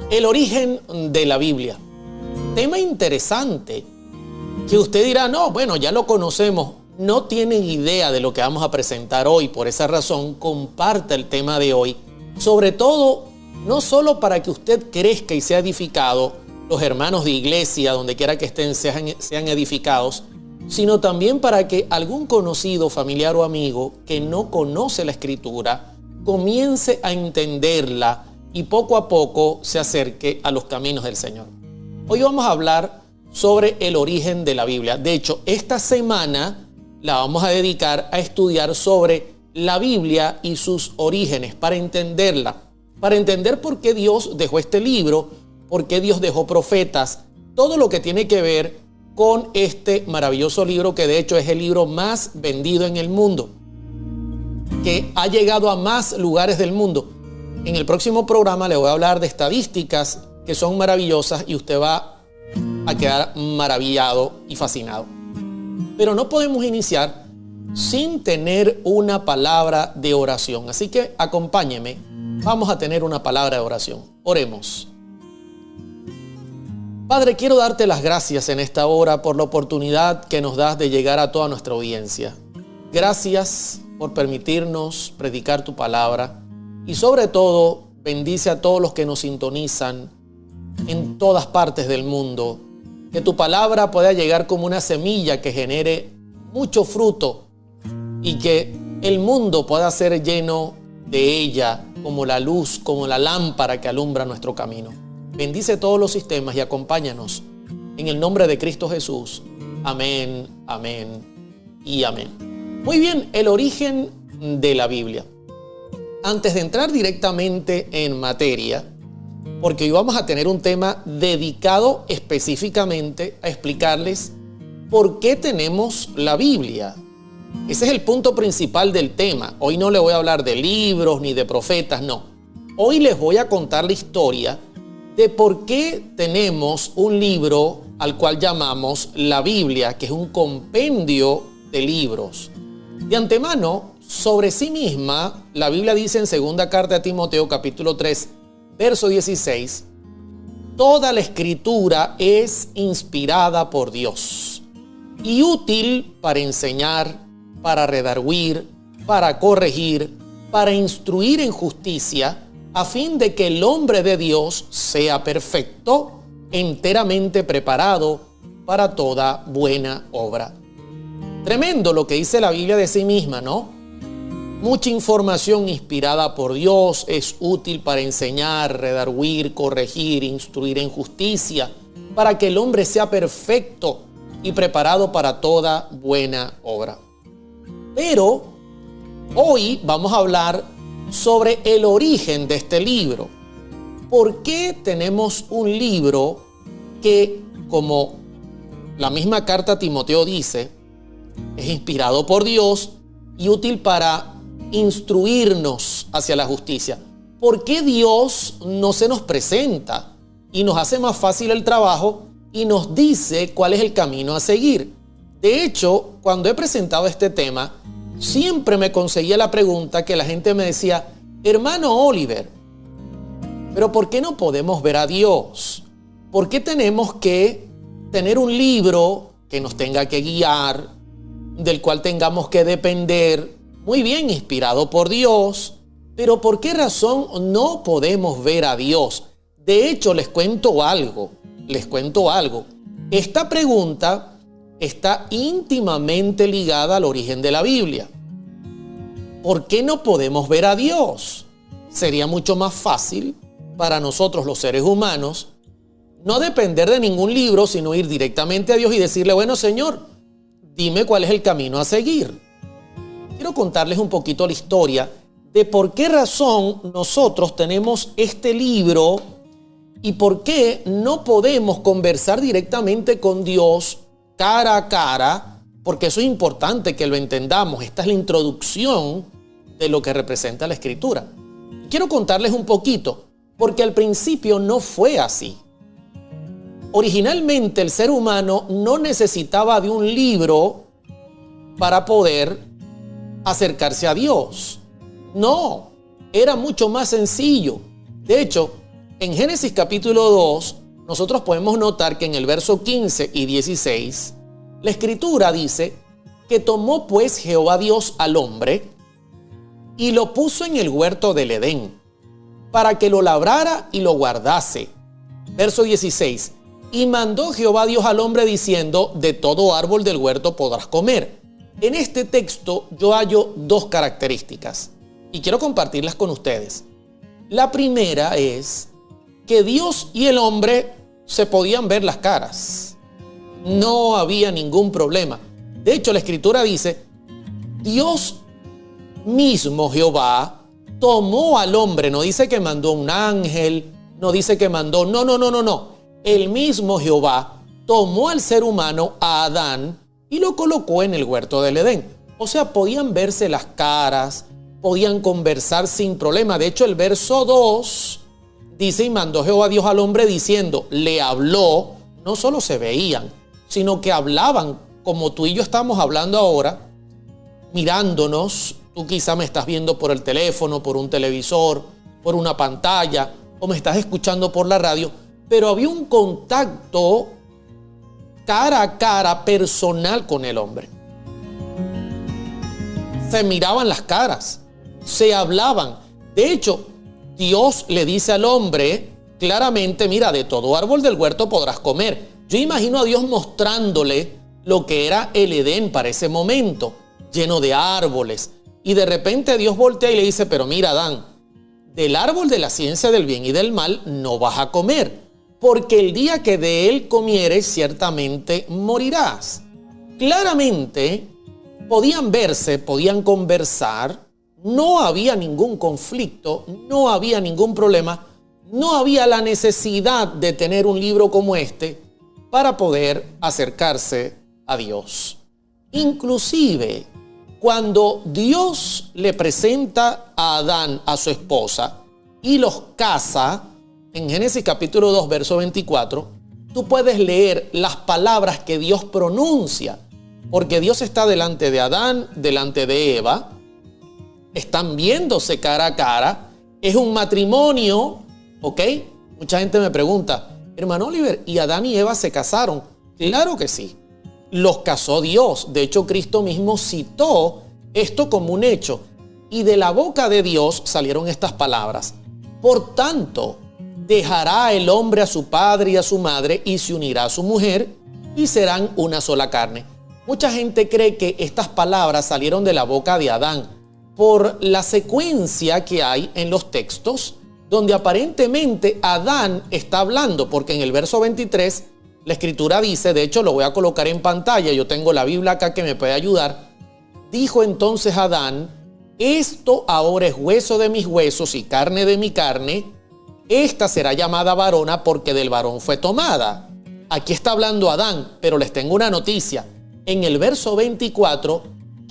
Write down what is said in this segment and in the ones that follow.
El origen de la Biblia. Tema interesante que usted dirá, no, bueno, ya lo conocemos. No tienen idea de lo que vamos a presentar hoy. Por esa razón, comparta el tema de hoy. Sobre todo, no solo para que usted crezca y sea edificado, los hermanos de iglesia, donde quiera que estén, sean edificados, sino también para que algún conocido, familiar o amigo que no conoce la Escritura comience a entenderla y poco a poco se acerque a los caminos del Señor. Hoy vamos a hablar sobre el origen de la Biblia. De hecho, esta semana la vamos a dedicar a estudiar sobre la Biblia y sus orígenes, para entenderla, para entender por qué Dios dejó este libro, por qué Dios dejó profetas, todo lo que tiene que ver con este maravilloso libro, que de hecho es el libro más vendido en el mundo, que ha llegado a más lugares del mundo. En el próximo programa le voy a hablar de estadísticas que son maravillosas y usted va a quedar maravillado y fascinado. Pero no podemos iniciar sin tener una palabra de oración. Así que acompáñeme, vamos a tener una palabra de oración. Oremos. Padre, quiero darte las gracias en esta hora por la oportunidad que nos das de llegar a toda nuestra audiencia. Gracias por permitirnos predicar tu palabra y sobre todo bendice a todos los que nos sintonizan en todas partes del mundo. Que tu palabra pueda llegar como una semilla que genere mucho fruto y que el mundo pueda ser lleno de ella como la luz, como la lámpara que alumbra nuestro camino. Bendice todos los sistemas y acompáñanos en el nombre de Cristo Jesús. Amén, amén y amén. Muy bien, el origen de la Biblia. Antes de entrar directamente en materia, porque hoy vamos a tener un tema dedicado específicamente a explicarles por qué tenemos la Biblia. Ese es el punto principal del tema. Hoy no le voy a hablar de libros ni de profetas, no. Hoy les voy a contar la historia de por qué tenemos un libro al cual llamamos la Biblia, que es un compendio de libros. De antemano, sobre sí misma, la Biblia dice en segunda carta a Timoteo, capítulo 3, verso 16, toda la Escritura es inspirada por Dios y útil para enseñar, para redarguir, para corregir, para instruir en justicia, a fin de que el hombre de Dios sea perfecto, enteramente preparado para toda buena obra. Tremendo lo que dice la Biblia de sí misma, ¿no? Mucha información inspirada por Dios, es útil para enseñar, redarguir, corregir, instruir en justicia, para que el hombre sea perfecto y preparado para toda buena obra. Pero hoy vamos a hablar sobre el origen de este libro. ¿Por qué tenemos un libro que, como la misma carta a Timoteo dice, es inspirado por Dios y útil para instruirnos hacia la justicia? ¿Por qué Dios no se nos presenta y nos hace más fácil el trabajo y nos dice cuál es el camino a seguir? De hecho, cuando he presentado este tema, siempre me conseguía la pregunta que la gente me decía, hermano Oliver, pero ¿por qué no podemos ver a Dios? ¿Por qué tenemos que tener un libro que nos tenga que guiar, del cual tengamos que depender? Muy bien, inspirado por Dios, pero ¿por qué razón no podemos ver a Dios? De hecho, les cuento algo. Esta pregunta está íntimamente ligada al origen de la Biblia. ¿Por qué no podemos ver a Dios? Sería mucho más fácil para nosotros los seres humanos no depender de ningún libro, sino ir directamente a Dios y decirle, bueno, Señor, dime cuál es el camino a seguir. Quiero contarles un poquito la historia de por qué razón nosotros tenemos este libro y por qué no podemos conversar directamente con Dios cara a cara, porque eso es importante que lo entendamos. Esta es la introducción de lo que representa la Escritura. Quiero contarles un poquito, porque al principio no fue así. Originalmente el ser humano no necesitaba de un libro para poder acercarse a Dios. No, era mucho más sencillo. De hecho, En Génesis capítulo 2, nosotros podemos notar que en el verso 15 y 16, la Escritura dice que tomó pues Jehová Dios al hombre y lo puso en el huerto del Edén, para que lo labrara y lo guardase. Verso 16, y mandó Jehová Dios al hombre diciendo, de todo árbol del huerto podrás comer. En este texto yo hallo dos características y quiero compartirlas con ustedes. La primera es que Dios y el hombre se podían ver las caras. No había ningún problema. De hecho, la Escritura dice, Dios mismo, Jehová, tomó al hombre. No dice que mandó un ángel, no dice que mandó, no. El mismo Jehová tomó al ser humano, a Adán, y lo colocó en el huerto del Edén. O sea, podían verse las caras, podían conversar sin problema. De hecho, el verso 2 dice, y mandó Jehová Dios al hombre diciendo, le habló, no solo se veían, sino que hablaban como tú y yo estamos hablando ahora, mirándonos. Tú quizá me estás viendo por el teléfono, por un televisor, por una pantalla, o me estás escuchando por la radio, pero había un contacto cara a cara personal con el hombre. Se miraban las caras, se hablaban. De hecho, Dios le dice al hombre claramente, mira, de todo árbol del huerto podrás comer. Yo imagino a Dios mostrándole lo que era el Edén para ese momento, lleno de árboles. Y de repente Dios voltea y le dice, pero mira, Adán, del árbol de la ciencia del bien y del mal no vas a comer, porque el día que de él comieres ciertamente morirás. Claramente podían verse, podían conversar, no había ningún conflicto, no había ningún problema, no había la necesidad de tener un libro como este para poder acercarse a Dios. Inclusive, cuando Dios le presenta a Adán a su esposa y los casa, en Génesis capítulo 2, verso 24, tú puedes leer las palabras que Dios pronuncia, porque Dios está delante de Adán, delante de Eva, están viéndose cara a cara, es un matrimonio, ¿ok? Mucha gente me pregunta, hermano Oliver, ¿y Adán y Eva se casaron? Claro que sí. Los casó Dios. De hecho, Cristo mismo citó esto como un hecho. Y de la boca de Dios salieron estas palabras. Por tanto, dejará el hombre a su padre y a su madre y se unirá a su mujer y serán una sola carne. Mucha gente cree que estas palabras salieron de la boca de Adán por la secuencia que hay en los textos donde aparentemente Adán está hablando, porque en el verso 23 la Escritura dice, de hecho lo voy a colocar en pantalla, yo tengo la Biblia acá que me puede ayudar. Dijo entonces Adán, esto ahora es hueso de mis huesos y carne de mi carne, esta será llamada varona porque del varón fue tomada. Aquí está hablando Adán, pero les tengo una noticia. En el verso 24,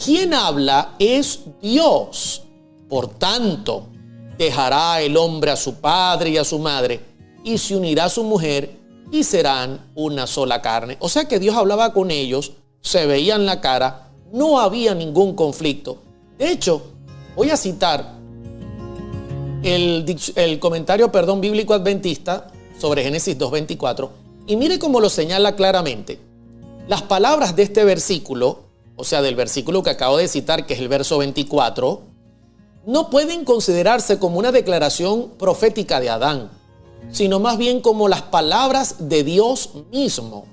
quien habla es Dios. Por tanto, dejará el hombre a su padre y a su madre y se unirá a su mujer y serán una sola carne. O sea que Dios hablaba con ellos, se veían la cara, no había ningún conflicto. De hecho, voy a citar el comentario bíblico adventista sobre Génesis 2:24 y mire cómo lo señala claramente. Las palabras de este versículo, o sea, del versículo que acabo de citar, que es el verso 24, no pueden considerarse como una declaración profética de Adán, sino más bien como las palabras de Dios mismo.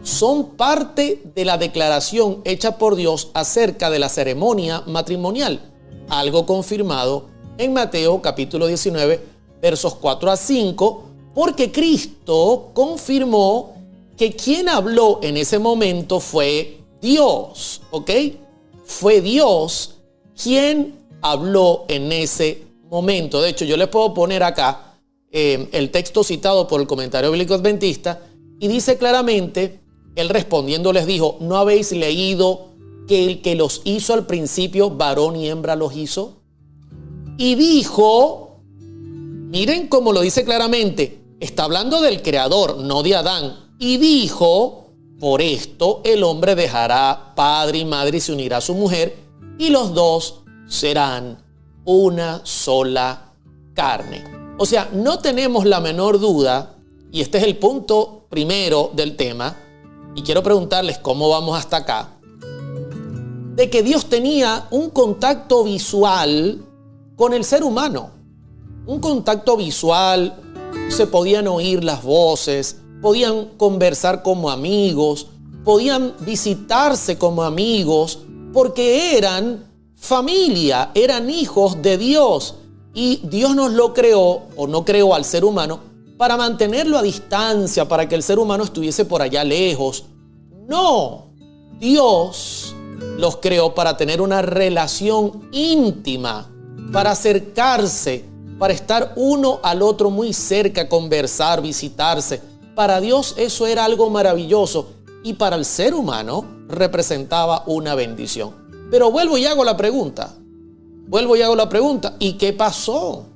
Son parte de la declaración hecha por Dios acerca de la ceremonia matrimonial, algo confirmado en Mateo capítulo 19, versos 4 a 5, porque Cristo confirmó que quien habló en ese momento fue Dios, ¿ok? Fue Dios quien habló en ese momento. De hecho, yo les puedo poner acá el texto citado por el comentario bíblico adventista y dice claramente, él respondiendo les dijo, ¿no habéis leído que el que los hizo al principio, varón y hembra los hizo? Y dijo, miren cómo lo dice claramente, está hablando del creador, no de Adán. Y dijo, por esto el hombre dejará padre y madre y se unirá a su mujer y los dos serán una sola carne. O sea, no tenemos la menor duda, y este es el punto primero del tema, y quiero preguntarles cómo vamos hasta acá, de que Dios tenía un contacto visual con el ser humano. Un contacto visual, se podían oír las voces, podían conversar como amigos, podían visitarse como amigos, porque eran familia, eran hijos de Dios. Y Dios nos lo creó, o no creó al ser humano, para mantenerlo a distancia, para que el ser humano estuviese por allá lejos. No, Dios los creó para tener una relación íntima, para acercarse, para estar uno al otro muy cerca, conversar, visitarse. Para Dios eso era algo maravilloso y para el ser humano representaba una bendición. Pero vuelvo y hago la pregunta. ¿Y qué pasó?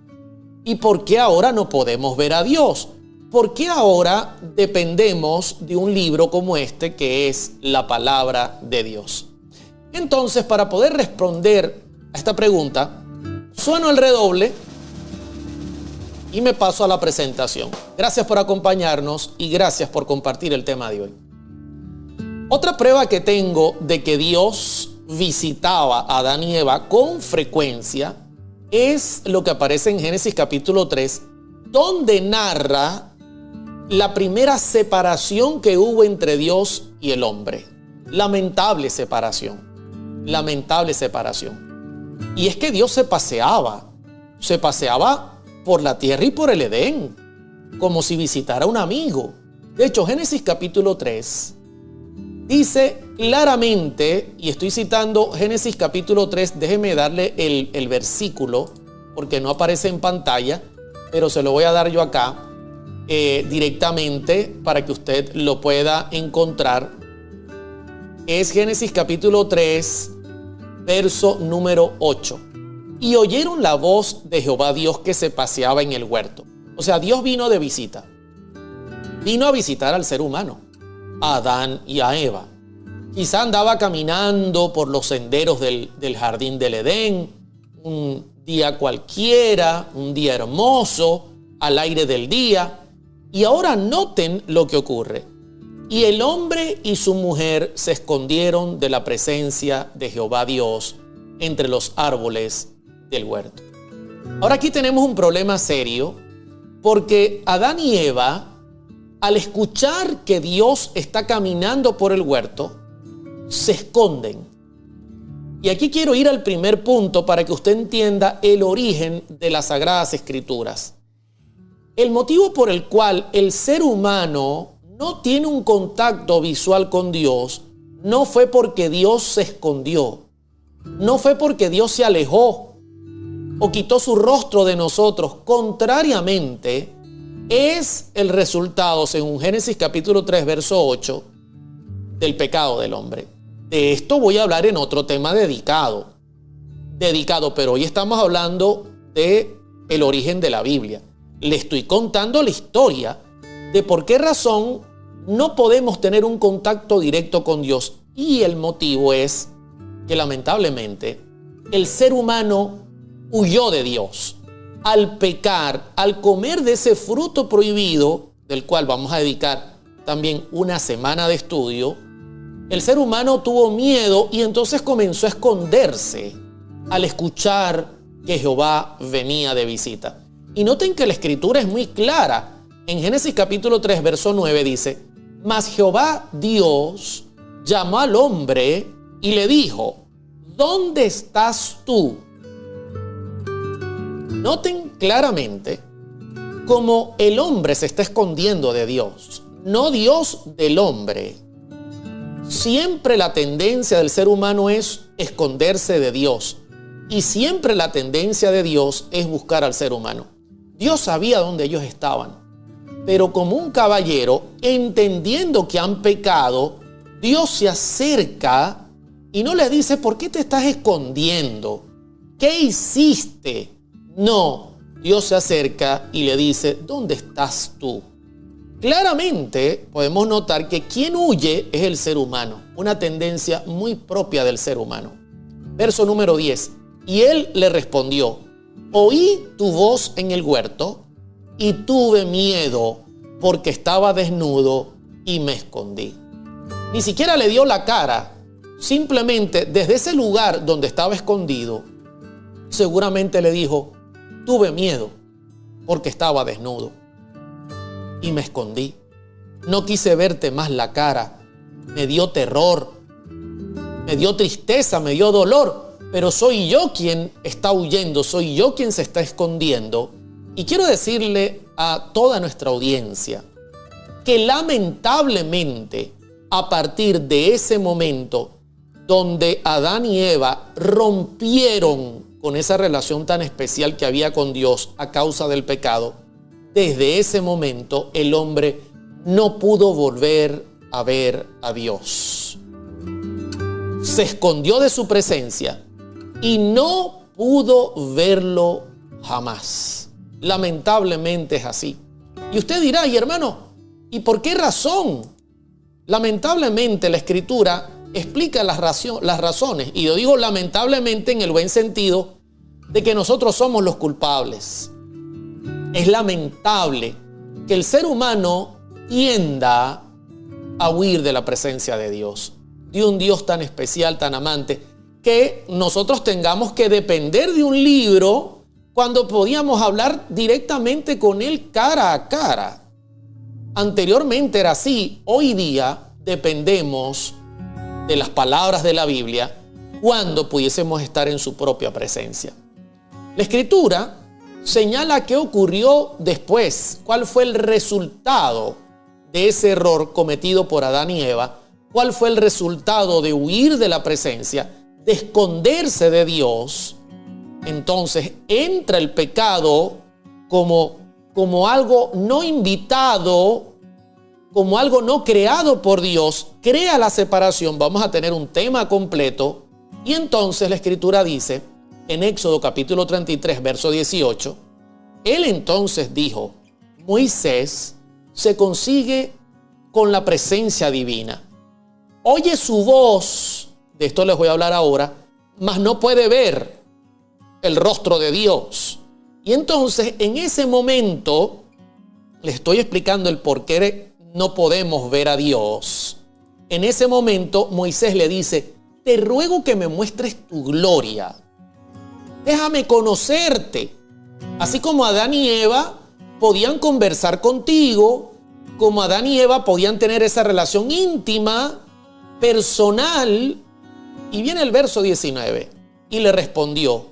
¿Y por qué ahora no podemos ver a Dios? ¿Por qué ahora dependemos de un libro como este que es la palabra de Dios? Entonces, para poder responder a esta pregunta, sueno el redoble y me paso a la presentación. Gracias por acompañarnos y gracias por compartir el tema de hoy. Otra prueba que tengo de que Dios visitaba a Adán y Eva con frecuencia es lo que aparece en Génesis capítulo 3, donde narra la primera separación que hubo entre Dios y el hombre. Lamentable separación. Y es que Dios se paseaba por la tierra y por el Edén, como si visitara a un amigo. De hecho, Génesis capítulo 3 dice claramente, y estoy citando Génesis capítulo 3, déjeme darle el versículo, porque no aparece en pantalla, pero se lo voy a dar yo acá directamente para que usted lo pueda encontrar. Es Génesis capítulo 3, verso número 8. Y oyeron la voz de Jehová Dios que se paseaba en el huerto. O sea, Dios vino de visita. Vino a visitar al ser humano, a Adán y a Eva. Quizá andaba caminando por los senderos del jardín del Edén, un día cualquiera, un día hermoso, al aire del día. Y ahora noten lo que ocurre. Y el hombre y su mujer se escondieron de la presencia de Jehová Dios entre los árboles del huerto. Ahora aquí tenemos un problema serio, porque Adán y Eva, al escuchar que Dios está caminando por el huerto, se esconden. Y aquí quiero ir al primer punto para que usted entienda el origen de las Sagradas Escrituras. El motivo por el cual el ser humano no tiene un contacto visual con Dios no fue porque Dios se escondió, no fue porque Dios se alejó o quitó su rostro de nosotros. Contrariamente, es el resultado, según Génesis capítulo 3, verso 8, del pecado del hombre. De esto voy a hablar en otro tema dedicado, pero hoy estamos hablando del origen de la Biblia. Le estoy contando la historia de por qué razón no podemos tener un contacto directo con Dios. Y el motivo es que lamentablemente el ser humano huyó de Dios. Al pecar, al comer de ese fruto prohibido, del cual vamos a dedicar también una semana de estudio, el ser humano tuvo miedo y entonces comenzó a esconderse al escuchar que Jehová venía de visita. Y noten que la escritura es muy clara. En Génesis capítulo 3, verso 9 dice: mas Jehová Dios llamó al hombre y le dijo: ¿dónde estás tú? Noten claramente cómo el hombre se está escondiendo de Dios, no Dios del hombre. Siempre la tendencia del ser humano es esconderse de Dios y siempre la tendencia de Dios es buscar al ser humano. Dios sabía dónde ellos estaban, pero como un caballero, entendiendo que han pecado, Dios se acerca y no les dice: ¿por qué te estás escondiendo? ¿Qué hiciste? No, Dios se acerca y le dice: ¿dónde estás tú? Claramente podemos notar que quien huye es el ser humano, una tendencia muy propia del ser humano. Verso número 10. Y él le respondió: oí tu voz en el huerto y tuve miedo porque estaba desnudo y me escondí. Ni siquiera le dio la cara, simplemente desde ese lugar donde estaba escondido, seguramente le dijo, tuve miedo porque estaba desnudo y me escondí. No quise verte más la cara, me dio terror, me dio tristeza, me dio dolor, pero soy yo quien está huyendo, soy yo quien se está escondiendo. Y quiero decirle a toda nuestra audiencia que lamentablemente a partir de ese momento donde Adán y Eva rompieron con esa relación tan especial que había con Dios a causa del pecado, desde ese momento el hombre no pudo volver a ver a Dios. Se escondió de su presencia y no pudo verlo jamás. Lamentablemente es así. Y usted dirá, y hermano, ¿y por qué razón? Lamentablemente la Escritura explica las razones. Y yo digo lamentablemente en el buen sentido de que nosotros somos los culpables. Es lamentable que el ser humano tienda a huir de la presencia de Dios, de un Dios tan especial, tan amante, que nosotros tengamos que depender de un libro cuando podíamos hablar directamente con Él cara a cara. Anteriormente era así, hoy día dependemos de las palabras de la Biblia cuando pudiésemos estar en su propia presencia. La Escritura señala qué ocurrió después, cuál fue el resultado de ese error cometido por Adán y Eva, cuál fue el resultado de huir de la presencia, de esconderse de Dios. Entonces entra el pecado como algo no invitado, como algo no creado por Dios, crea la separación. Vamos a tener un tema completo. Y entonces la Escritura dice, en Éxodo capítulo 33, verso 18, Él entonces dijo, Moisés se consigue con la presencia divina. Oye su voz, de esto les voy a hablar ahora, mas no puede ver el rostro de Dios. Y entonces en ese momento, les estoy explicando el por qué no podemos ver a Dios. En ese momento Moisés le dice, te ruego que me muestres tu gloria. Déjame conocerte. Así como Adán y Eva podían conversar contigo, como Adán y Eva podían tener esa relación íntima, personal. Y viene el verso 19. Y le respondió,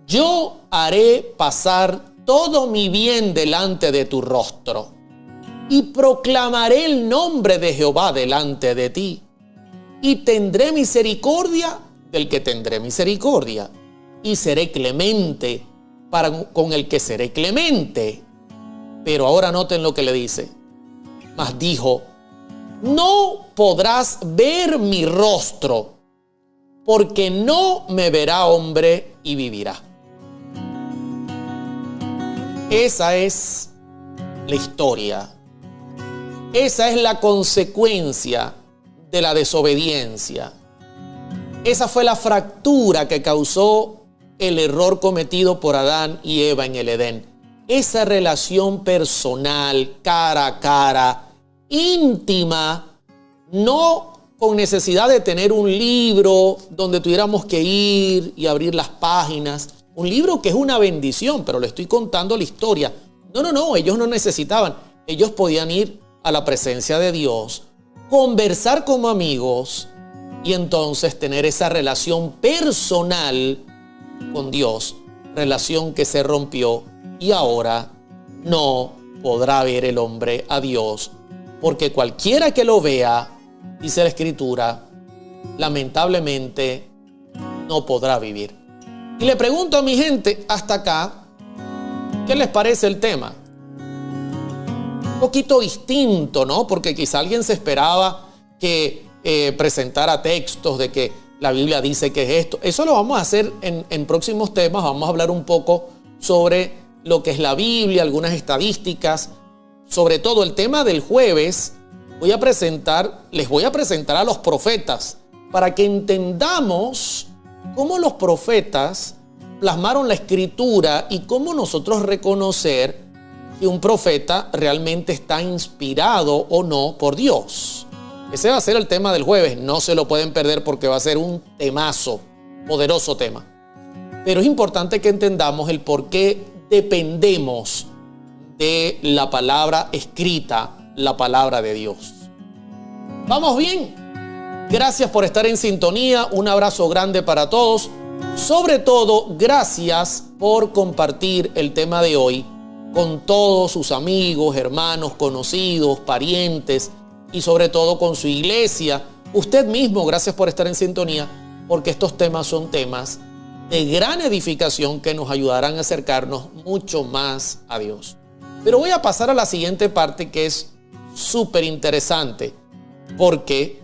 yo haré pasar todo mi bien delante de tu rostro y proclamaré el nombre de Jehová delante de ti. Y tendré misericordia del que tendré misericordia. Y seré clemente con el que seré clemente. Pero ahora noten lo que le dice. Mas dijo, no podrás ver mi rostro, porque no me verá hombre y vivirá. Esa es la historia. Esa es la consecuencia de la desobediencia. Esa fue la fractura que causó el error cometido por Adán y Eva en el Edén. Esa relación personal, cara a cara, íntima, no con necesidad de tener un libro donde tuviéramos que ir y abrir las páginas. Un libro que es una bendición, pero le estoy contando la historia. No, ellos no necesitaban. Ellos podían ir a la presencia de Dios, conversar como amigos y entonces tener esa relación personal con Dios, relación que se rompió y ahora no podrá ver el hombre a Dios, porque cualquiera que lo vea, dice la Escritura, lamentablemente no podrá vivir. Y le pregunto a mi gente hasta acá, ¿qué les parece el tema? Un poquito distinto, ¿no? Porque quizá alguien se esperaba que presentara textos de que la Biblia dice que es esto. Eso lo vamos a hacer en próximos temas. Vamos a hablar un poco sobre lo que es la Biblia, algunas estadísticas. Sobre todo el tema del jueves, les voy a presentar a los profetas para que entendamos cómo los profetas plasmaron la Escritura y cómo nosotros reconocer si un profeta realmente está inspirado o no por Dios. Ese va a ser el tema del jueves. No se lo pueden perder porque va a ser un temazo, poderoso tema. Pero es importante que entendamos el por qué dependemos de la palabra escrita, la palabra de Dios. ¿Vamos bien? Gracias por estar en sintonía. Un abrazo grande para todos. Sobre todo, gracias por compartir el tema de hoy con todos sus amigos, hermanos, conocidos, parientes y sobre todo con su iglesia. Usted mismo, gracias por estar en sintonía, porque estos temas son temas de gran edificación que nos ayudarán a acercarnos mucho más a Dios. Pero voy a pasar a la siguiente parte, que es súper interesante, porque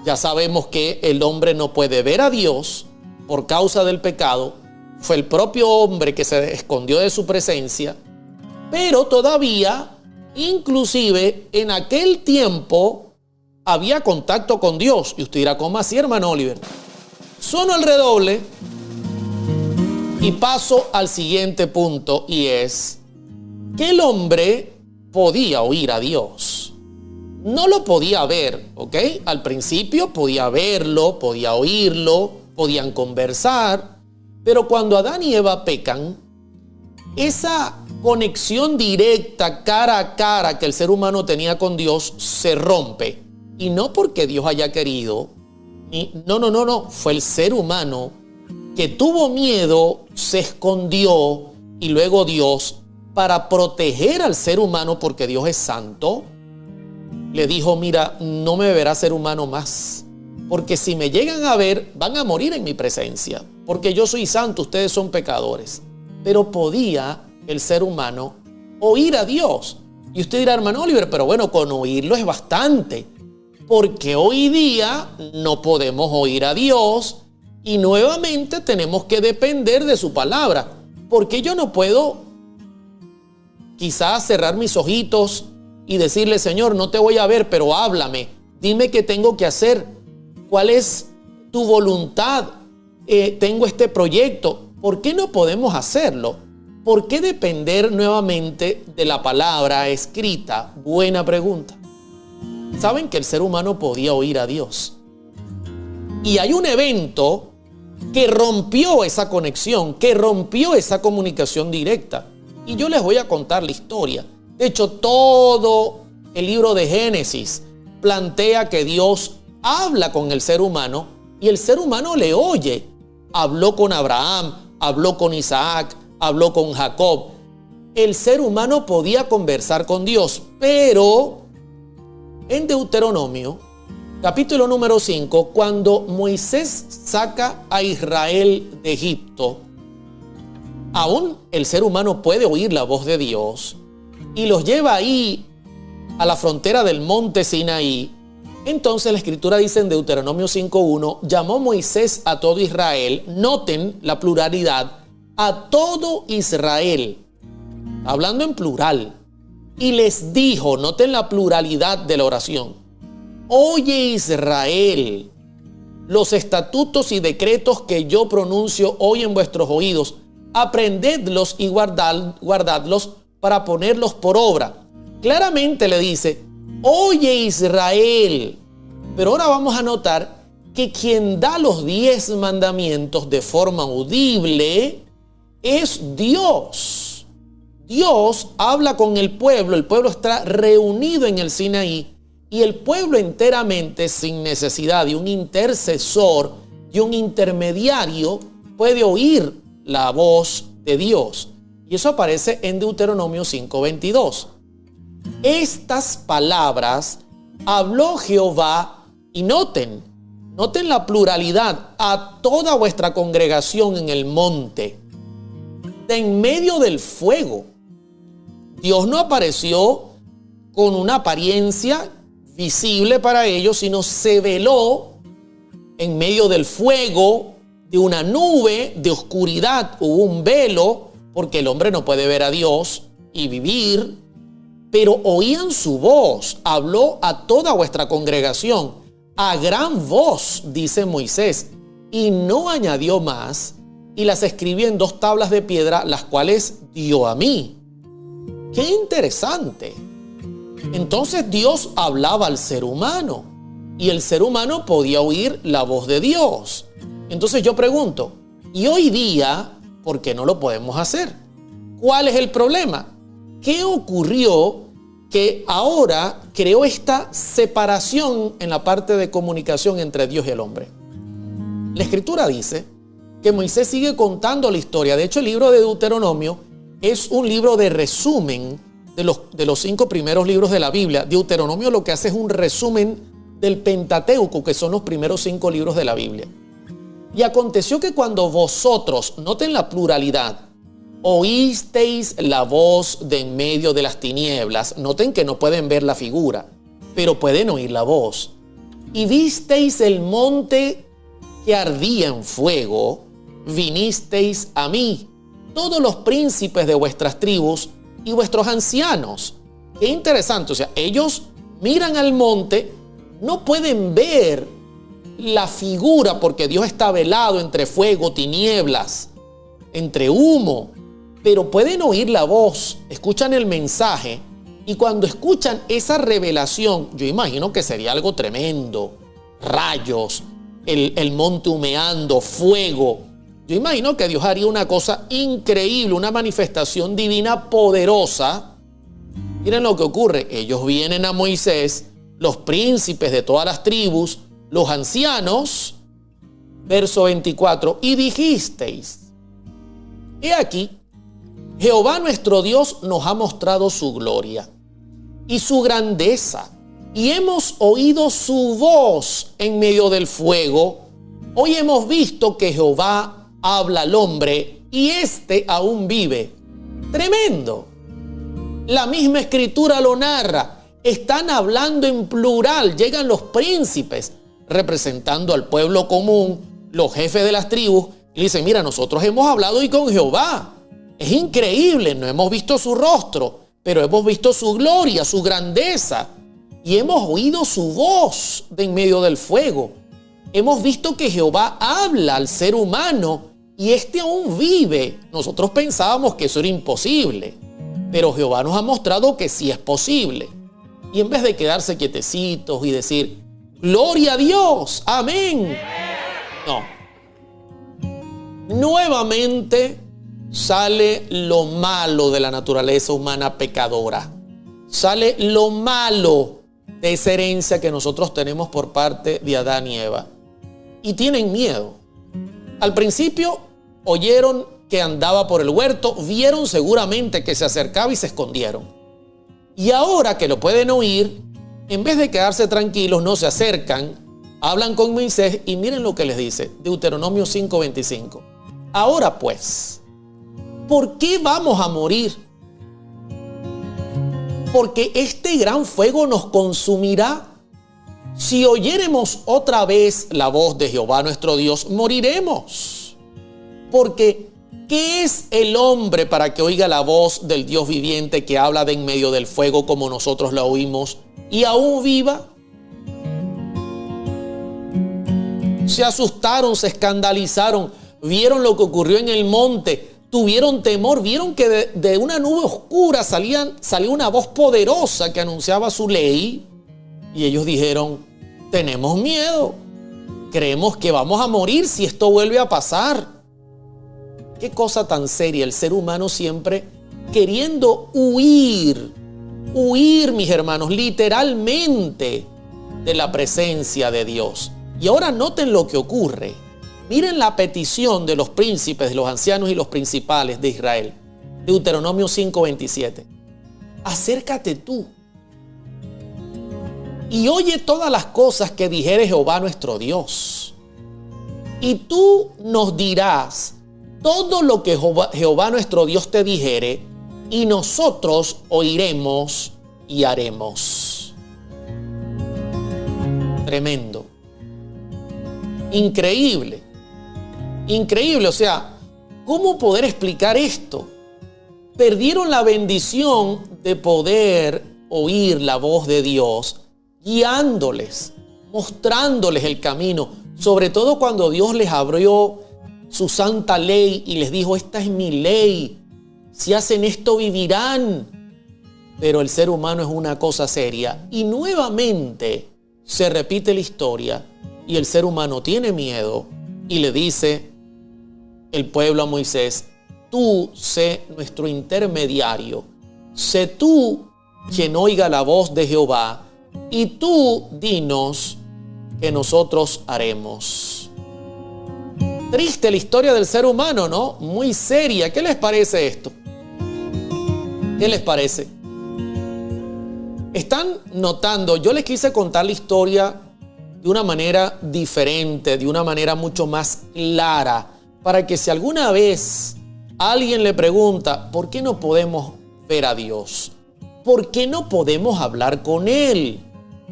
ya sabemos que el hombre no puede ver a Dios por causa del pecado. Fue el propio hombre que se escondió de su presencia, pero todavía, inclusive en aquel tiempo, había contacto con Dios. Y usted dirá, ¿cómo así, hermano Oliver? Sono el redoble y paso al siguiente punto, y es que el hombre podía oír a Dios. No lo podía ver, ¿ok? Al principio podía verlo, podía oírlo, podían conversar, pero cuando Adán y Eva pecan, esa conexión directa, cara a cara que el ser humano tenía con Dios se rompe. Y no porque Dios haya querido, no, fue el ser humano que tuvo miedo, se escondió, y luego Dios, para proteger al ser humano, porque Dios es santo, le dijo, mira, no me verá ser humano más, porque si me llegan a ver, van a morir en mi presencia, porque yo soy santo, ustedes son pecadores. Pero podía el ser humano oír a Dios. Y usted dirá, hermano Oliver, pero bueno, con oírlo es bastante, porque hoy día no podemos oír a Dios y nuevamente tenemos que depender de su palabra. Porque yo no puedo quizás cerrar mis ojitos y decirle, Señor, no te voy a ver, pero háblame, dime qué tengo que hacer, cuál es tu voluntad, tengo este proyecto. ¿Por qué no podemos hacerlo? ¿Por qué depender nuevamente de la palabra escrita? Buena pregunta. Saben que el ser humano podía oír a Dios. Y hay un evento que rompió esa conexión, que rompió esa comunicación directa. Y yo les voy a contar la historia. De hecho, todo el libro de Génesis plantea que Dios habla con el ser humano y el ser humano le oye. Habló con Abraham, habló con Isaac, habló con Jacob. El ser humano podía conversar con Dios, pero en Deuteronomio, capítulo número 5, cuando Moisés saca a Israel de Egipto, aún el ser humano puede oír la voz de Dios y los lleva ahí a la frontera del monte Sinaí. Entonces la escritura dice en Deuteronomio 5:1, llamó Moisés a todo Israel, noten la pluralidad, a todo Israel, hablando en plural, y les dijo, noten la pluralidad de la oración, oye Israel, los estatutos y decretos que yo pronuncio hoy en vuestros oídos, aprendedlos y guardadlos para ponerlos por obra. Claramente le dice, oye Israel. Pero ahora vamos a notar que quien da los 10 mandamientos de forma audible es Dios. Dios habla con el pueblo está reunido en el Sinaí y el pueblo enteramente, sin necesidad de un intercesor y un intermediario, puede oír la voz de Dios. Y eso aparece en Deuteronomio 5:22. Estas palabras habló Jehová, y noten la pluralidad, a toda vuestra congregación en el monte, de en medio del fuego. Dios no apareció con una apariencia visible para ellos, sino se veló en medio del fuego, de una nube, de oscuridad. Hubo un velo, porque el hombre no puede ver a Dios y vivir, pero oían su voz. Habló a toda vuestra congregación a gran voz, dice Moisés, y no añadió más, y las escribió en 2 tablas de piedra, las cuales dio a mí. ¡Qué interesante! Entonces Dios hablaba al ser humano y el ser humano podía oír la voz de Dios. Entonces yo pregunto, ¿y hoy día por qué no lo podemos hacer? ¿Cuál es el problema? ¿Qué ocurrió que ahora creó esta separación en la parte de comunicación entre Dios y el hombre? La Escritura dice que Moisés sigue contando la historia. De hecho, el libro de Deuteronomio es un libro de resumen de los 5 primeros libros de la Biblia. Deuteronomio lo que hace es un resumen del Pentateuco, que son los primeros 5 libros de la Biblia. Y aconteció que cuando vosotros, noten la pluralidad, oísteis la voz de en medio de las tinieblas, noten que no pueden ver la figura, pero pueden oír la voz, y visteis el monte que ardía en fuego, vinisteis a mí, todos los príncipes de vuestras tribus y vuestros ancianos. Qué interesante, o sea, ellos miran al monte, no pueden ver la figura porque Dios está velado entre fuego, tinieblas, entre humo, pero pueden oír la voz, escuchan el mensaje, y cuando escuchan esa revelación, yo imagino que sería algo tremendo, rayos, el monte humeando, fuego. Yo imagino que Dios haría una cosa increíble, una manifestación divina poderosa. Miren lo que ocurre, ellos vienen a Moisés, los príncipes de todas las tribus, los ancianos, verso 24, y dijisteis, he aquí, Jehová nuestro Dios nos ha mostrado su gloria y su grandeza, y hemos oído su voz en medio del fuego. Hoy hemos visto que Jehová habla al hombre y éste aún vive. Tremendo. La misma Escritura lo narra. Están hablando en plural. Llegan los príncipes representando al pueblo común, los jefes de las tribus, y dicen, mira, nosotros hemos hablado hoy con Jehová. Es increíble, no hemos visto su rostro, pero hemos visto su gloria, su grandeza, y hemos oído su voz de en medio del fuego. Hemos visto que Jehová habla al ser humano y éste aún vive. Nosotros pensábamos que eso era imposible, pero Jehová nos ha mostrado que sí es posible. Y en vez de quedarse quietecitos y decir, gloria a Dios, amén, no. Nuevamente sale lo malo de la naturaleza humana pecadora. Sale lo malo de esa herencia que nosotros tenemos por parte de Adán y Eva. Y tienen miedo. Al principio oyeron que andaba por el huerto, vieron seguramente que se acercaba y se escondieron. Y ahora que lo pueden oír, en vez de quedarse tranquilos, no se acercan, hablan con Moisés y miren lo que les dice, Deuteronomio 5:25. Ahora pues, ¿por qué vamos a morir? Porque este gran fuego nos consumirá. Si oyéremos otra vez la voz de Jehová nuestro Dios, moriremos. Porque, ¿qué es el hombre para que oiga la voz del Dios viviente que habla de en medio del fuego como nosotros la oímos y aún viva? Se asustaron, se escandalizaron, vieron lo que ocurrió en el monte, tuvieron temor, vieron que de una nube oscura salió una voz poderosa que anunciaba su ley. Y ellos dijeron, tenemos miedo, creemos que vamos a morir si esto vuelve a pasar. Qué cosa tan seria, el ser humano siempre queriendo huir, mis hermanos, literalmente de la presencia de Dios. Y ahora noten lo que ocurre. Miren la petición de los príncipes, de los ancianos y los principales de Israel. Deuteronomio 5:27. Acércate tú y oye todas las cosas que dijere Jehová nuestro Dios. Y tú nos dirás todo lo que Jehová nuestro Dios te dijere, y nosotros oiremos y haremos. Tremendo. Increíble. Increíble, o sea, ¿cómo poder explicar esto? Perdieron la bendición de poder oír la voz de Dios, guiándoles, mostrándoles el camino, sobre todo cuando Dios les abrió su santa ley y les dijo, esta es mi ley, si hacen esto vivirán. pero el ser humano es una cosa seria. Y nuevamente se repite la historia y el ser humano tiene miedo y le dice el pueblo a Moisés: tú sé nuestro intermediario, sé tú quien oiga la voz de Jehová y tú dinos qué nosotros haremos. Triste la historia del ser humano, ¿no? Muy seria. ¿Qué les parece esto? ¿Qué les parece? Están notando, yo les quise contar la historia de una manera diferente, de una manera mucho más clara, para que si alguna vez alguien le pregunta, ¿por qué no podemos ver a Dios? ¿Por qué no podemos hablar con Él?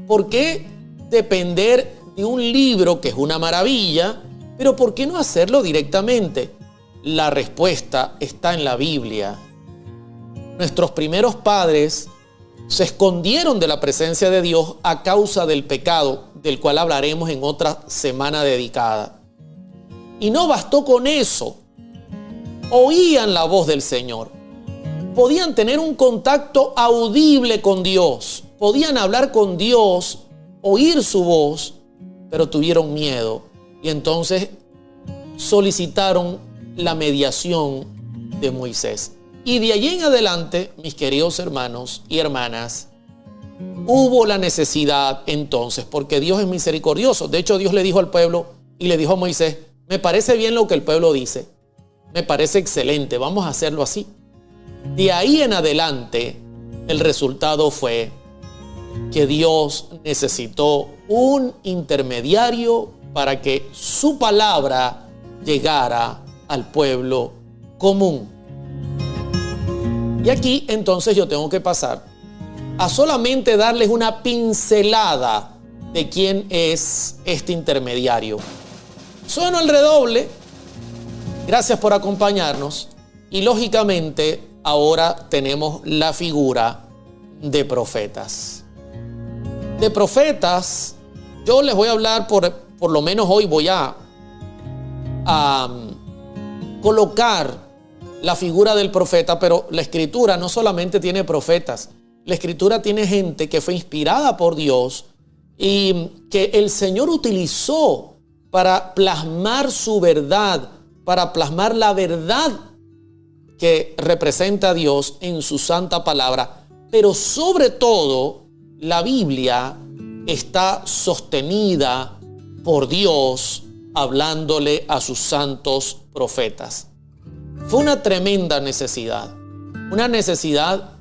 ¿Por qué depender de un libro que es una maravilla? Pero ¿por qué no hacerlo directamente? La respuesta está en la Biblia. Nuestros primeros padres se escondieron de la presencia de Dios a causa del pecado, del cual hablaremos en otra semana dedicada. Y no bastó con eso. Oían la voz del Señor. Podían tener un contacto audible con Dios. Podían hablar con Dios, oír su voz, pero tuvieron miedo. Y entonces solicitaron la mediación de Moisés. Y de allí en adelante, mis queridos hermanos y hermanas, hubo la necesidad entonces, porque Dios es misericordioso. De hecho, Dios le dijo al pueblo y le dijo a Moisés: me parece bien lo que el pueblo dice, me parece excelente, vamos a hacerlo así. De ahí en adelante, el resultado fue que Dios necesitó un intermediario para que su palabra llegara al pueblo común. Y aquí entonces yo tengo que pasar a solamente darles una pincelada de quién es este intermediario. Sueno el redoble. Gracias por acompañarnos. Y lógicamente ahora tenemos la figura de profetas. De profetas, yo les voy a hablar, por lo menos hoy voy a colocar la figura del profeta, pero la Escritura no solamente tiene profetas, la Escritura tiene gente que fue inspirada por Dios y que el Señor utilizó para plasmar su verdad, para plasmar la verdad que representa a Dios en su santa palabra. Pero sobre todo, la Biblia está sostenida por Dios hablándole a sus santos profetas. Fue una tremenda necesidad, una necesidad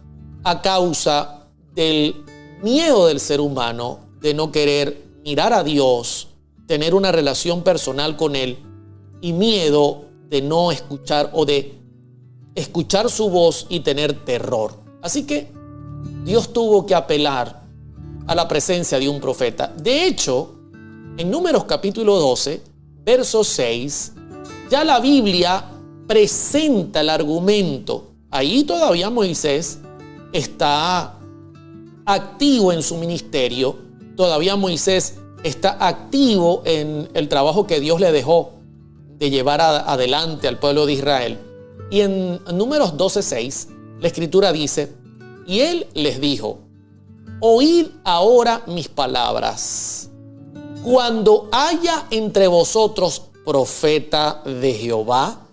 a causa del miedo del ser humano de no querer mirar a Dios, tener una relación personal con Él, y miedo de no escuchar o de escuchar su voz y tener terror. Así que Dios tuvo que apelar a la presencia de un profeta. De hecho, en Números capítulo 12, verso 6, ya la Biblia presenta el argumento. Ahí todavía Moisés está activo en su ministerio. Todavía Moisés está activo en el trabajo que Dios le dejó de llevar adelante al pueblo de Israel. Y en Números 12:6, la Escritura dice: y él les dijo: oíd ahora mis palabras. Cuando haya entre vosotros profeta de Jehová,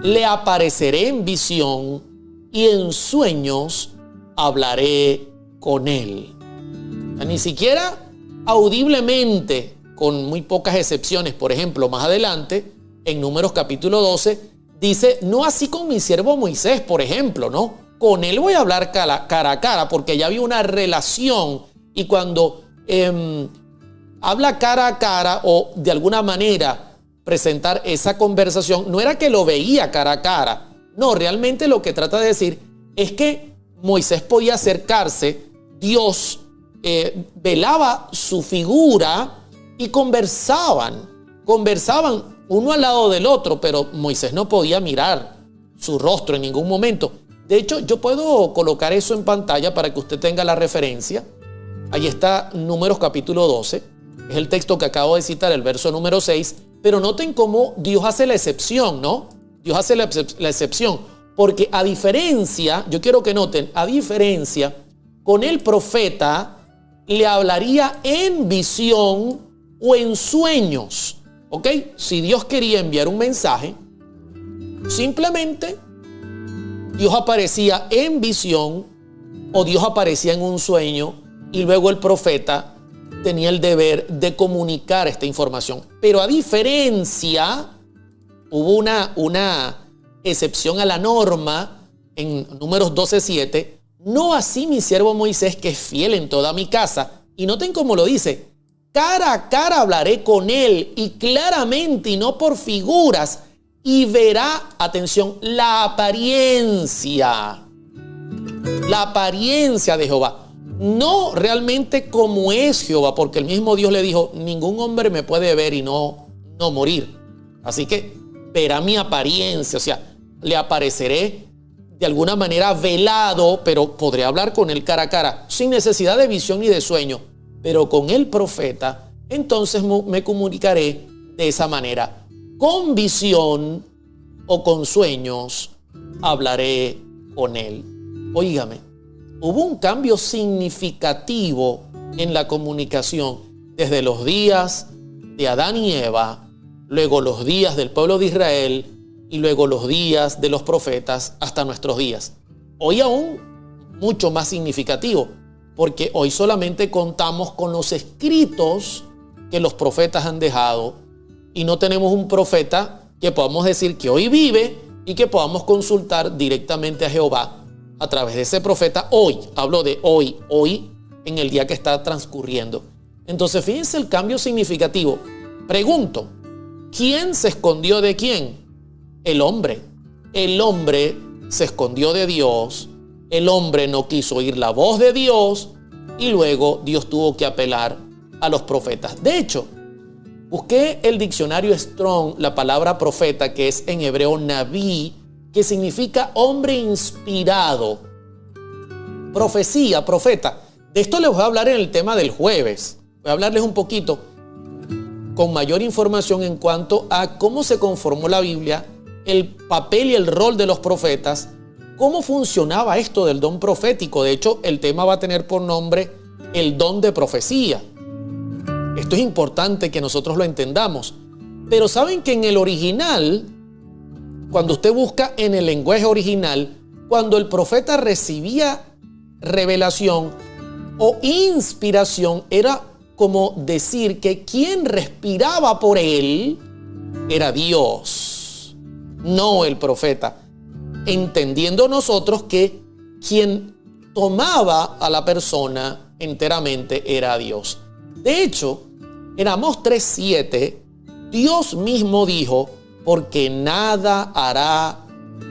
le apareceré en visión y en sueños hablaré con él. Ni siquiera audiblemente, con muy pocas excepciones. Por ejemplo, más adelante, en Números capítulo 12, dice: no así con mi siervo Moisés, por ejemplo, ¿no? Con él voy a hablar cara a cara, porque ya había una relación. Y cuando habla cara a cara, o de alguna manera presentar esa conversación, no era que lo veía cara a cara. No, realmente lo que trata de decir es que Moisés podía acercarse, Dios velaba su figura y conversaban uno al lado del otro, pero Moisés no podía mirar su rostro en ningún momento. De hecho, yo puedo colocar eso en pantalla para que usted tenga la referencia. Ahí está Números capítulo 12, es el texto que acabo de citar, el verso número 6, pero noten cómo Dios hace la excepción, ¿no? Dios hace la excepción. Porque a diferencia, yo quiero que noten, a diferencia, con el profeta le hablaría en visión o en sueños. ¿Ok? Si Dios quería enviar un mensaje, simplemente Dios aparecía en visión o Dios aparecía en un sueño y luego el profeta tenía el deber de comunicar esta información. Pero a diferencia, hubo una excepción a la norma en Números 12:7. No así mi siervo Moisés, que es fiel en toda mi casa. Y noten cómo lo dice. Cara a cara hablaré con él y claramente y no por figuras, y verá, atención, la apariencia de Jehová. No realmente como es Jehová, porque el mismo Dios le dijo, ningún hombre me puede ver y no morir. Así que verá mi apariencia, o sea, le apareceré de alguna manera velado, pero podré hablar con él cara a cara, sin necesidad de visión ni de sueño. Pero con el profeta, entonces me comunicaré de esa manera. Con visión o con sueños hablaré con él. Óigame, hubo un cambio significativo en la comunicación desde los días de Adán y Eva, luego los días del pueblo de Israel y luego los días de los profetas hasta nuestros días. Hoy aún mucho más significativo, porque hoy solamente contamos con los escritos que los profetas han dejado y no tenemos un profeta que podamos decir que hoy vive y que podamos consultar directamente a Jehová a través de ese profeta hoy. Hablo de hoy en el día que está transcurriendo. Entonces fíjense el cambio significativo. Pregunto, ¿quién se escondió de quién? El hombre. El hombre se escondió de Dios. El hombre no quiso oír la voz de Dios y luego Dios tuvo que apelar a los profetas. De hecho, busqué el diccionario Strong, la palabra profeta, que es en hebreo naví, que significa hombre inspirado. Profecía, profeta. De esto les voy a hablar en el tema del jueves. Voy a hablarles un poquito con mayor información en cuanto a cómo se conformó la Biblia, el papel y el rol de los profetas, cómo funcionaba esto del don profético. De hecho, el tema va a tener por nombre el don de profecía. Esto es importante que nosotros lo entendamos. Pero saben que en el original, cuando usted busca en el lenguaje original, cuando el profeta recibía revelación o inspiración, era como decir que quien respiraba por él era Dios, no el profeta. Entendiendo nosotros que quien tomaba a la persona enteramente era Dios. De hecho, en Amós 3:7, Dios mismo dijo, porque nada hará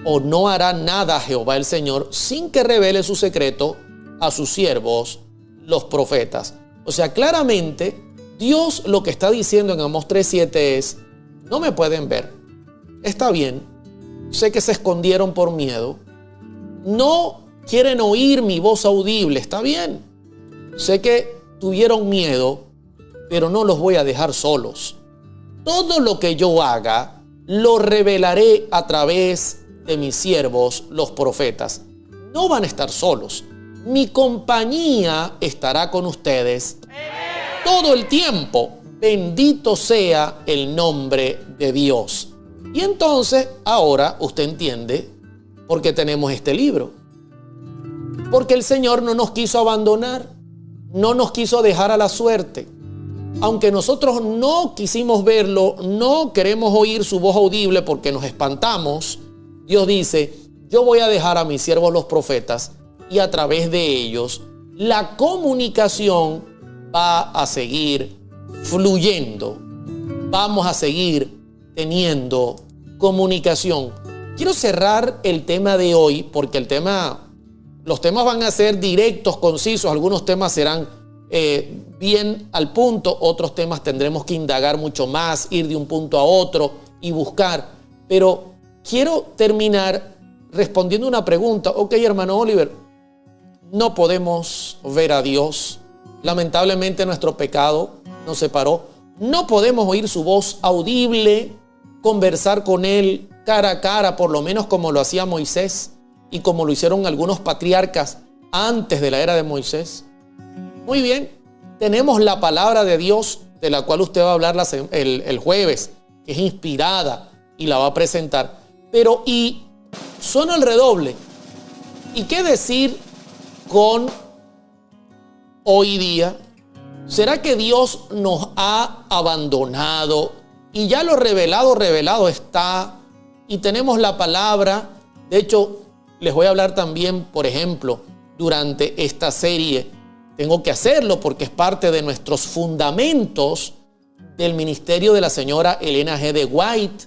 o no hará nada Jehová el Señor sin que revele su secreto a sus siervos, los profetas. O sea, claramente, Dios lo que está diciendo en Amós 3:7 es, no me pueden ver, está bien, sé que se escondieron por miedo, no quieren oír mi voz audible, está bien, sé que tuvieron miedo, pero no los voy a dejar solos. Todo lo que yo haga, lo revelaré a través de mis siervos, los profetas. No van a estar solos. Mi compañía estará con ustedes todo el tiempo. Bendito sea el nombre de Dios. Y entonces, ahora usted entiende por qué tenemos este libro. Porque el Señor no nos quiso abandonar, no nos quiso dejar a la suerte. Aunque nosotros no quisimos verlo, no queremos oír su voz audible porque nos espantamos, Dios dice, yo voy a dejar a mis siervos los profetas y a través de ellos la comunicación va a seguir fluyendo. Vamos a seguir teniendo comunicación. Quiero cerrar el tema de hoy porque los temas van a ser directos, concisos. Algunos temas serán bien al punto, otros temas tendremos que indagar mucho más, ir de un punto a otro y buscar. Pero quiero terminar respondiendo una pregunta. Ok, hermano Oliver, no podemos ver a Dios. Lamentablemente nuestro pecado nos separó. No podemos oír su voz audible conversar con Él cara a cara, por lo menos como lo hacía Moisés y como lo hicieron algunos patriarcas antes de la era de Moisés? Muy bien, tenemos la palabra de Dios, de la cual usted va a hablar el jueves, que es inspirada y la va a presentar. Pero, y suena el redoble. ¿Y qué decir con hoy día? ¿Será que Dios nos ha abandonado y ya lo revelado está y tenemos la palabra? De hecho, les voy a hablar también, por ejemplo, durante esta serie, tengo que hacerlo porque es parte de nuestros fundamentos del ministerio de la señora Elena G. de White,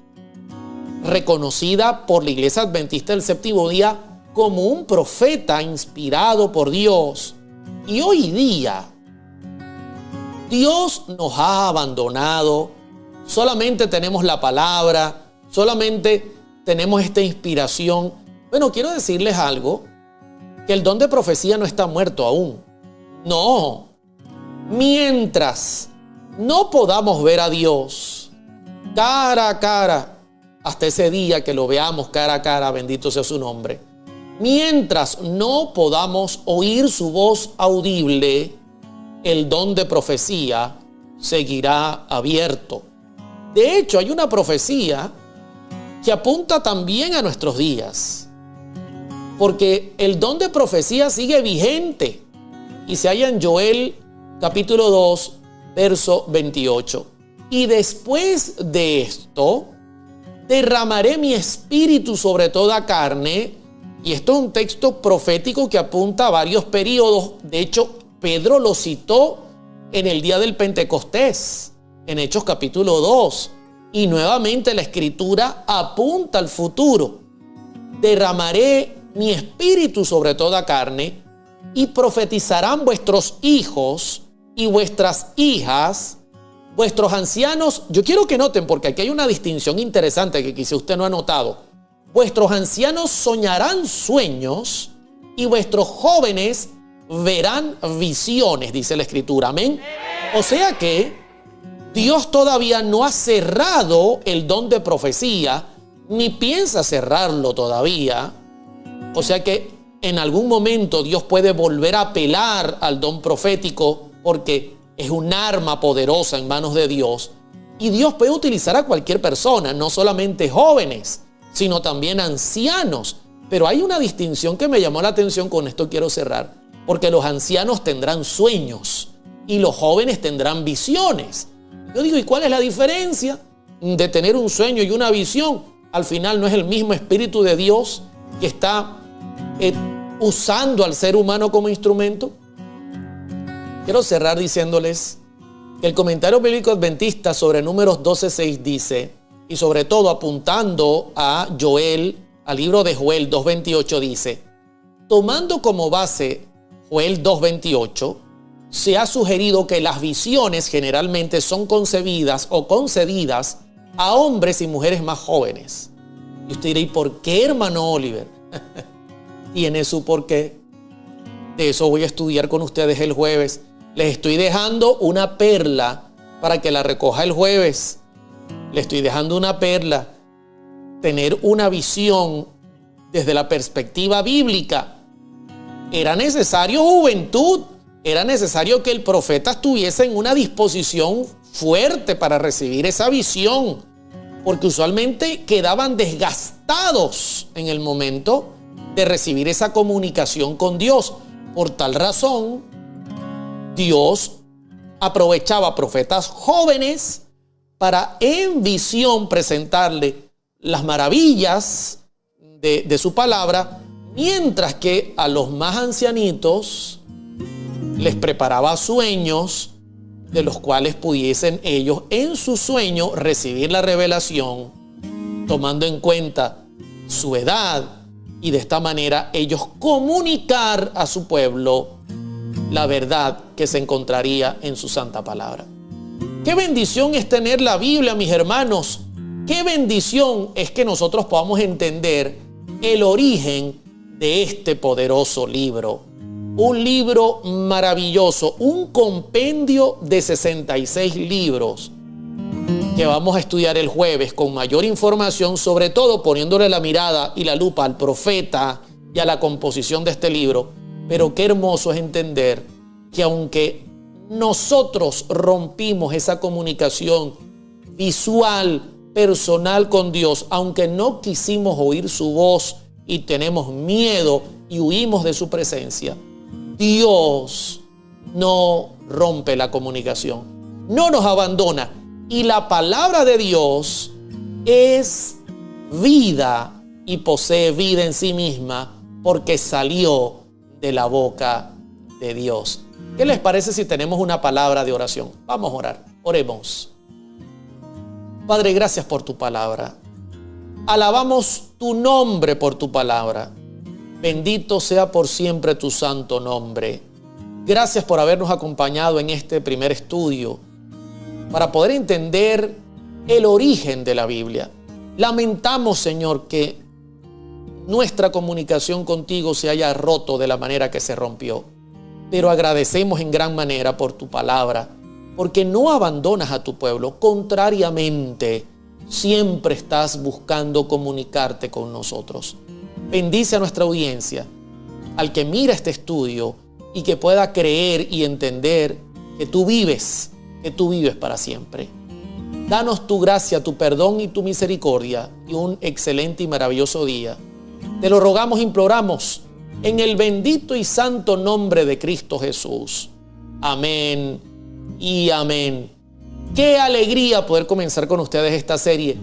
reconocida por la Iglesia Adventista del Séptimo Día como un profeta inspirado por Dios. Y hoy día, Dios nos ha abandonado, solamente tenemos la palabra, solamente tenemos esta inspiración. Bueno, quiero decirles algo, que el don de profecía no está muerto aún. No, mientras no podamos ver a Dios cara a cara, hasta ese día que lo veamos cara a cara, bendito sea su nombre, mientras no podamos oír su voz audible, el don de profecía seguirá abierto. De hecho, hay una profecía que apunta también a nuestros días, porque el don de profecía sigue vigente y se halla en Joel capítulo 2, verso 28. Y después de esto, derramaré mi espíritu sobre toda carne. Y esto es un texto profético que apunta a varios periodos. De hecho, Pedro lo citó en el día del Pentecostés, en Hechos capítulo 2. Y nuevamente la Escritura apunta al futuro. Derramaré mi espíritu sobre toda carne y profetizarán vuestros hijos y vuestras hijas, vuestros ancianos. Yo quiero que noten, porque aquí hay una distinción interesante que quizá usted no ha notado. Vuestros ancianos soñarán sueños y vuestros jóvenes verán visiones, dice la Escritura. Amén. O sea que Dios todavía no ha cerrado el don de profecía, ni piensa cerrarlo todavía. O sea que en algún momento Dios puede volver a apelar al don profético, porque es un arma poderosa en manos de Dios. Y Dios puede utilizar a cualquier persona, no solamente jóvenes, sino también ancianos. Pero hay una distinción que me llamó la atención, con esto quiero cerrar, porque los ancianos tendrán sueños y los jóvenes tendrán visiones. Yo digo, ¿y cuál es la diferencia de tener un sueño y una visión? Al final no es el mismo Espíritu de Dios que está usando al ser humano como instrumento. Quiero cerrar diciéndoles que el comentario bíblico adventista sobre Números 12:6 dice, y sobre todo apuntando a Joel, al libro de Joel 2:28, dice: tomando como base Joel 2:28, se ha sugerido que las visiones generalmente son concebidas o concedidas a hombres y mujeres más jóvenes. Y usted dirá, ¿y por qué, hermano Oliver? Tiene su porqué. De eso voy a estudiar con ustedes el jueves. Les estoy dejando una perla para que la recoja el jueves. Les estoy dejando una perla. Tener una visión desde la perspectiva bíblica. Era necesario juventud. Era necesario que el profeta estuviese en una disposición fuerte para recibir esa visión, porque usualmente quedaban desgastados en el momento de recibir esa comunicación con Dios. Por tal razón, Dios aprovechaba profetas jóvenes para en visión presentarle las maravillas de su palabra, mientras que a los más ancianitos les preparaba sueños de los cuales pudiesen ellos en su sueño recibir la revelación, tomando en cuenta su edad, y de esta manera ellos comunicar a su pueblo la verdad que se encontraría en su santa palabra. Qué bendición es tener la Biblia, mis hermanos. Qué bendición es que nosotros podamos entender el origen de este poderoso libro. Un libro maravilloso, un compendio de 66 libros que vamos a estudiar el jueves con mayor información, sobre todo poniéndole la mirada y la lupa al profeta y a la composición de este libro. Pero qué hermoso es entender que aunque nosotros rompimos esa comunicación visual, personal con Dios, aunque no quisimos oír su voz y tenemos miedo y huimos de su presencia, Dios no rompe la comunicación, no nos abandona. Y la palabra de Dios es vida y posee vida en sí misma porque salió de la boca de Dios. ¿Qué les parece si tenemos una palabra de oración? Vamos a orar. Oremos. Padre, gracias por tu palabra. Alabamos tu nombre por tu palabra. Bendito sea por siempre tu santo nombre. Gracias por habernos acompañado en este primer estudio para poder entender el origen de la Biblia. Lamentamos, Señor, que nuestra comunicación contigo se haya roto de la manera que se rompió. Pero agradecemos en gran manera por tu palabra, porque no abandonas a tu pueblo. Contrariamente, siempre estás buscando comunicarte con nosotros. Bendice a nuestra audiencia, al que mira este estudio y que pueda creer y entender que tú vives para siempre. Danos tu gracia, tu perdón y tu misericordia y un excelente y maravilloso día. Te lo rogamos, imploramos, en el bendito y santo nombre de Cristo Jesús. Amén y amén. Qué alegría poder comenzar con ustedes esta serie.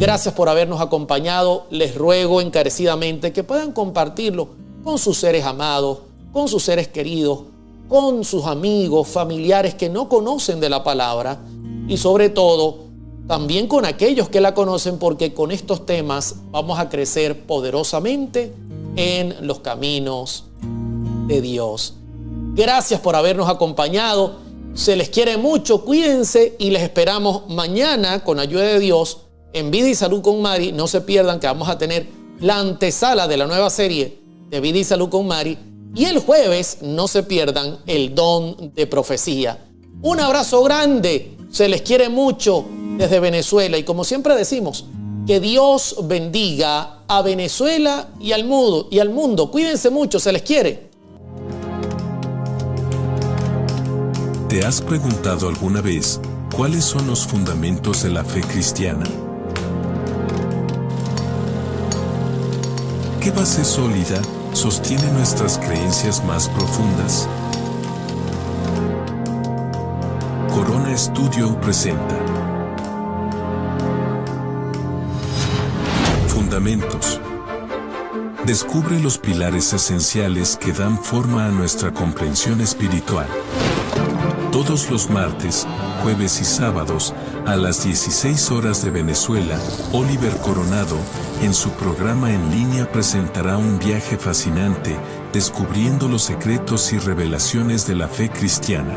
Gracias por habernos acompañado. Les ruego encarecidamente que puedan compartirlo con sus seres amados, con sus seres queridos, con sus amigos, familiares que no conocen de la palabra y sobre todo también con aquellos que la conocen, porque con estos temas vamos a crecer poderosamente en los caminos de Dios. Gracias por habernos acompañado. Se les quiere mucho, cuídense y les esperamos mañana con ayuda de Dios en Vida y Salud con Mari. No se pierdan que vamos a tener la antesala de la nueva serie de Vida y Salud con Mari. Y el jueves no se pierdan el don de profecía. Un abrazo grande, se les quiere mucho desde Venezuela. Y como siempre decimos, que Dios bendiga a Venezuela y al mundo. Cuídense mucho, se les quiere. ¿Te has preguntado alguna vez cuáles son los fundamentos de la fe cristiana? ¿Qué base sólida sostiene nuestras creencias más profundas? Corona Studio presenta Fundamentos. Descubre los pilares esenciales que dan forma a nuestra comprensión espiritual. Todos los martes, jueves y sábados, a las 16 horas de Venezuela, Oliver Coronado, en su programa en línea presentará un viaje fascinante, descubriendo los secretos y revelaciones de la fe cristiana.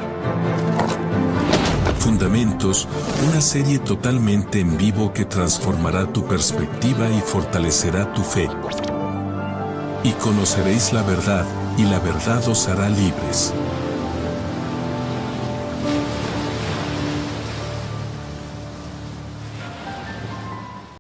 Fundamentos, una serie totalmente en vivo que transformará tu perspectiva y fortalecerá tu fe. Y conoceréis la verdad, y la verdad os hará libres.